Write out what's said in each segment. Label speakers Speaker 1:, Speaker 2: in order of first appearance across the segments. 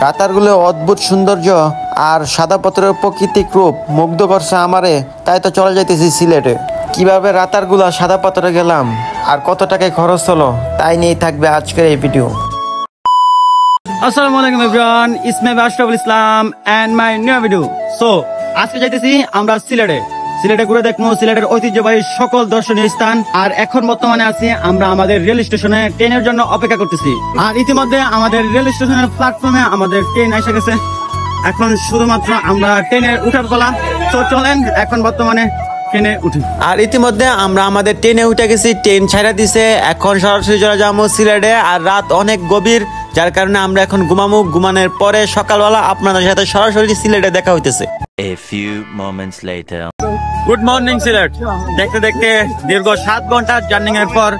Speaker 1: রাতারগুলো অদ্ভুত সৌন্দর্য আর সাদা পাথরের প্রাকৃতিক রূপ মুগ্ধ করছে আমারে। তাই তো চলে যাইতেছি সিলেটে। কিভাবে রাতারগুলা সাদা পাথরে গেলাম আর কত টাকায় খরচ হলো তাই নিয়েই থাকবে আজকের এই ভিডিও।
Speaker 2: আসসালামু আলাইকুম everyone, it's me Ashraful Islam and my new video. So আজকে যাইতেছি আমরা সিলেটে ঘুরে দেখবো সিলেটের ঐতিহ্যবাহী সকল দর্শনীয় স্থান। আর এখন বর্তমানে আছি আমরা আমাদের রেল স্টেশনে ট্রেনের জন্য অপেক্ষা করতেছি। আর ইতিমধ্যে আমাদের রেল স্টেশনের প্ল্যাটফর্মে আমাদের ট্রেন এসে গেছে। এখন শুধুমাত্র আমরা ট্রেনের উঠার পালা। তো চলেন এখন বর্তমানে ট্রেনে উঠি।
Speaker 1: আর ইতিমধ্যে আমরা আমাদের ট্রেনে উঠে গেছি, ট্রেন ছাড়া দিছে। এখন সরাসরি চলে যাবো সিলেটে। আর রাত অনেক গভীর, যার কারণে আমরা এখন ঘুমানোর পরে সকালবেলা আপনাদের সাথে সরাসরি সিলেটে দেখা হইতেছে।
Speaker 3: A few moments later.
Speaker 2: Good morning Sylhet. দেখতে দেখতে দীর্ঘ 7 ঘন্টার জার্নিং এর পর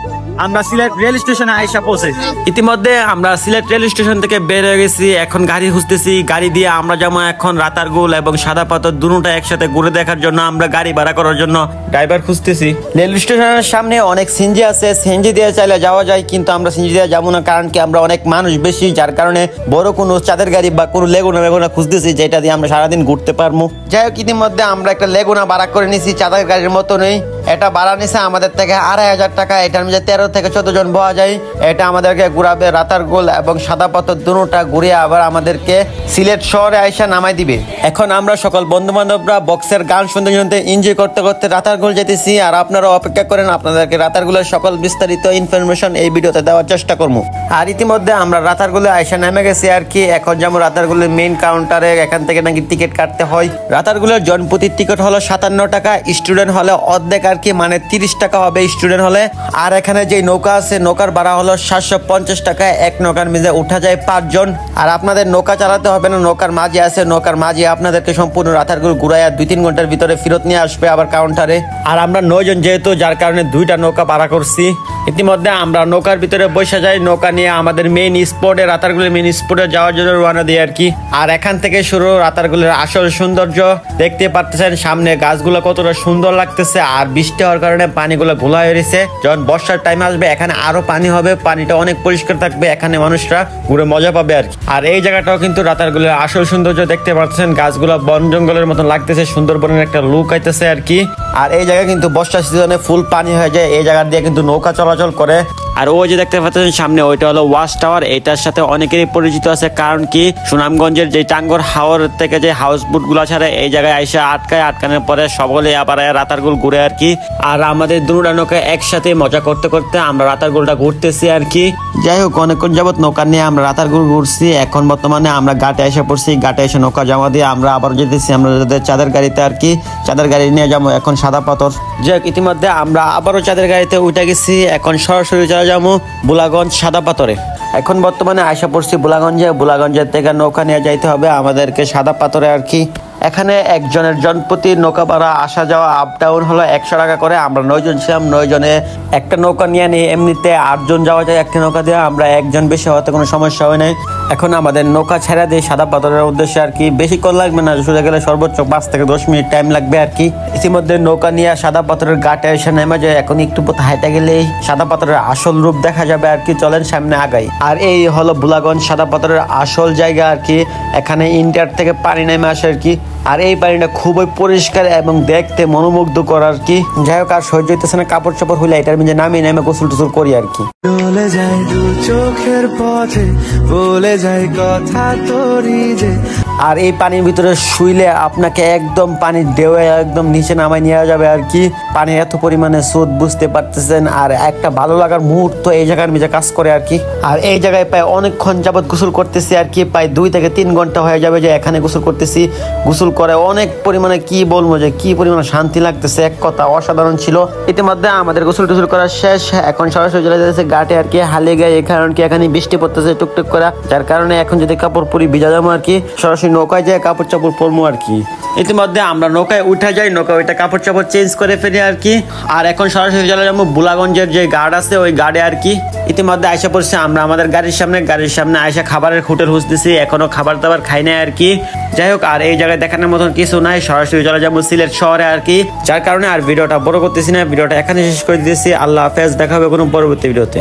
Speaker 2: আমরা সিলেট রেল স্টেশনে আইসা পৌঁছে।
Speaker 1: ইতিমধ্যে আমরা সিলেট রেল স্টেশন থেকে বের হয়ে গেছি। এখন গাড়ি খুঁজতেছি, গাড়ি দিয়ে আমরা যাবো এখন রাতারগুল এবং সাদা পাথর দুটোটা একসাথে ঘুরে দেখার জন্য। আমরা গাড়ি ভাড়া করার জন্য ড্রাইভার খুঁজতেছি। রেল স্টেশনের সামনে অনেক সিএনজি আছে, সিএনজি দিয়ে চাইলে যাওয়া যায়, কিন্তু আমরা সিএনজি দিয়ে যাবো না, কারণ কি আমরা অনেক মানুষ বেশি, যার কারণে বড় কোনো চাঁদের গাড়ি বা কোনো লেগুনা খুঁজতেছি যেটা দিয়ে আমরা সারাদিন ঘুরতে পারবো। যাই হোক, ইতিমধ্যে আমরা একটা লেগুনা ভাড়া করে নিছি, চাঁদের গাড়ির মতো নেই। এটা ভাড়া নিছে আমাদের থেকে 2500 টাকা। এটার মধ্যে 13 থেকে 14 জন বয়া যায়। এটা আমাদেরকে ঘুরাবে রাতারগুল এবং সাদা পাথর দুটোটা ঘুরিয়ে আবার আমাদেরকে সিলেট শহরে আইসা নামাই দিবে। এখন আমরা সকল বন্ধু বান্ধবরা বক্সের গান শুনতে শুনতে এনজয় করতে করতে রাতারগুল যেতেছি। আর আপনারা অপেক্ষা করেন, আপনাদেরকে রাতারগুলের সকল বিস্তারিত ইনফরমেশন এই ভিডিওতে দেওয়ার চেষ্টা করবো। আর ইতিমধ্যে আমরা রাতারগুলে আইসা নেমে গেছি আর কি। এখন যেমন রাতারগুলের মেইন কাউন্টারে এখান থেকে নাকি টিকিট কাটতে হয়। রাতারগুলের জনপ্রতির টিকিট হলো 57 টাকা, স্টুডেন্ট হলে অর্ধেক আর কি, মানে 30 টাকা হবে স্টুডেন্ট হলে। আর এখানে যে নৌকা আছে, নৌকার ভাড়া হলো 750 টাকা। এক নৌকার মিজে উঠা যায় 5 জন। আর আপনাদের নৌকা চালাতে হবে না, নৌকার মাঝি আছে, নৌকার মাঝি আপনাদেরকে সম্পূর্ণ রাতারগুল ঘুরাইয়া 2-3 ঘন্টার ভিতরে ফেরত নিয়ে আসবে আবার কাউন্টারে। আর আমরা 9 জন যেহেতু, যার কারণে 2টা নৌকা ভাড়া করছি। ইতিমধ্যে আমরা নৌকার ভিতরে বসে যাই, নৌকা নিয়ে আমাদের মেইন স্পটে, রাতারগুলের মেইন স্পটে যাওয়ার জন্য রওনা দিই আর কি। আর এখান থেকে শুরু রাতারগুলের আসল সৌন্দর্য। দেখতে পাচ্ছেন সামনে গাছগুলো কতটা সুন্দর লাগতেছে। আর বৃষ্টি হওয়ার কারণে পানিগুলো ঘোলা হয়ে গেছে। যখন বর্ষার টাইম আসবে এখানে আরো পানি হবে, পানিটা অনেক পরিষ্কার থাকবে, এখানে মানুষরা ঘুরে মজা পাবে আর কি। আর এই জায়গাটাও কিন্তু রাতারগুলের আসল সৌন্দর্য। দেখতে পাচ্ছেন গাছগুলো বন জঙ্গলের মতন লাগতেছে, সুন্দরবনের একটা লুক আইতেছে আর কি। আর এই জায়গায় কিন্তু বর্ষার সিজনে ফুল পানি হয়ে যায়, এই জায়গা দিয়ে কিন্তু নৌকা চলাচল করে। আর ওই যে দেখতে পাচ্ছেন সামনে, ওইটা হলো ওয়াচ টাওয়ার। এটার সাথে অনেকেরই পরিচিত আছে, কারণ কি সুনামগঞ্জের যে টাঙ্গর হাওর থেকে যে হাউস বোট গুলা ছাড়ে এই জায়গায় আইসা আটকানোর পরে সকলে আবার রাতারগুল ঘুরে আর কি। আর আমাদের দুটা নৌকা একসাথে মজা করতে করতে আমরা রাতারগুলটা ঘুরতেছি আর কি। যাই হোক, অনেকক্ষণ যাবত নৌকা নিয়ে আমরা রাতারগুল ঘুরছি। এখন বর্তমানে আমরা ঘাটে এসে পড়ছি, ঘাটে এসে নৌকা জমা দিয়ে আমরা আবার যেতেছি আমরা চাঁদের গাড়িতে আর কি। চাঁদের গাড়ি নিয়ে যাবো এখন সাদা পাথর। যাই হোক, ইতিমধ্যে আমরা আবারও চাঁদের গাড়িতে উঠে গেছি। এখন সরাসরি চলে যাবো বুলাগঞ্জ সাদা পাথরে। এখন বর্তমানে আশা পড়ছি বুলাগঞ্জের থেকে নৌকা নিয়ে যাইতে হবে আমাদেরকে সাদা পাথরে আর কি। এখানে একজনের জনপ্রতি নৌকা ভাড়া আসা যাওয়া আপ ডাউন হলো 100 টাকা করে। আমরা 9 জন ছিলাম, 9 জনে একটা নৌকা নিয়ে নিই। এমনিতে 8 জন যাওয়া যায় একটা নৌকা দিয়ে, আমরা একজন বেশি হওয়াতে কোনো সমস্যা হয় নাই। এখন আমাদের নৌকা ছেড়ে দিয়ে সাদা পাথরের উদ্দেশ্যে আর কি। বেশিক্ষণ লাগবে না, সোজা গেলে সর্বোচ্চ 5 থেকে 10 মিনিট টাইম লাগবে আর কি। ইতিমধ্যে নৌকা নিয়ে সাদা পাথরের ঘাটে এসে নেমে যায়। এখন একটু পথে হাইটা গেলেই সাদা পাথরের আসল রূপ দেখা যাবে আর কি। চলেন সামনে আগাই। আর এই হলো বুলাগঞ্জ সাদা পাথরের আসল জায়গা আর কি। এখানে ইন্টার থেকে পানি নেমে আসে আর কি। আর এই পানিটা খুবই পরিষ্কার এবং দেখতে মনোমুগ্ধ করার কি। যাই হোক, আর সহ্য হইতেছে না, কাপড় চাপড় হইলে এটার মধ্যে নামিয়ে নেমে গোসল টোসল করি আর কি। চলে যায় দু চোখের পথে, বলে যায় কথা তোরই যে। আর এই পানির ভিতরে শুইলে আপনাকে একদম পানির ঢেউয়ে একদম নিচে নামায় নিয়ে যাবে আর কি। পানি এত পরিমাণে স্রোত, বুঝতে পারতেছেন। আর একটা ভালো লাগার মুহূর্ত এই জায়গার মধ্যে কাজ করে আর কি। আর এই জায়গায় প্রায় অনেকক্ষণ যাবত গোসল করতেছি আর কি। প্রায় 2 থেকে 3 ঘন্টা হয়ে যাবে যে এখানে গোসল করতেছি। গোসল করে অনেক পরিমাণে কি বলবো যে কি পরিমাণে শান্তি লাগতেছে, এক কথা অসাধারণ ছিল। ইতিমধ্যে আমাদের গোসল টোসল করা শেষ। এখন সরাসরি চলে যাচ্ছে ঘাটে আর কি, হালে গায়ে। কারণ কি এখানে বৃষ্টি পড়তেছে টুকটুক করা, যার কারণে এখন যদি কাপড় পরি ভিজা যাবো আর কি। সরাসরি নৌকায় যায় কাপড় চাপড় পরবো আর কি। ইতিমধ্যে আমরা নৌকায় উঠে যাই, নৌকা ওইটা কাপড় চাপড় চেঞ্জ করে ফেলি আর কি। আর এখন সরাসরি চলে যাবো বুলাগঞ্জের যে গার্ড আছে ওই গার্ডে আর কি। ইতিমধ্যে আইসা পড়ছে আমরা আমাদের গাড়ির সামনে আইসা খাবারের হোটেল খুঁজতেছি। এখনো খাবার দাবার খাই নাই আর কি। যাই হোক, আর এই জায়গায় দেখানোর মতন কিছু নাই, সরাসরি চলে যাবো সিলেট শহরে আর কি। যার কারণে আর ভিডিওটা বড় করতেছি না, ভিডিওটা এখানে শেষ করে দিতেছি। আল্লাহ হাফেজ, দেখা হবে কোনো পরবর্তী ভিডিওতে।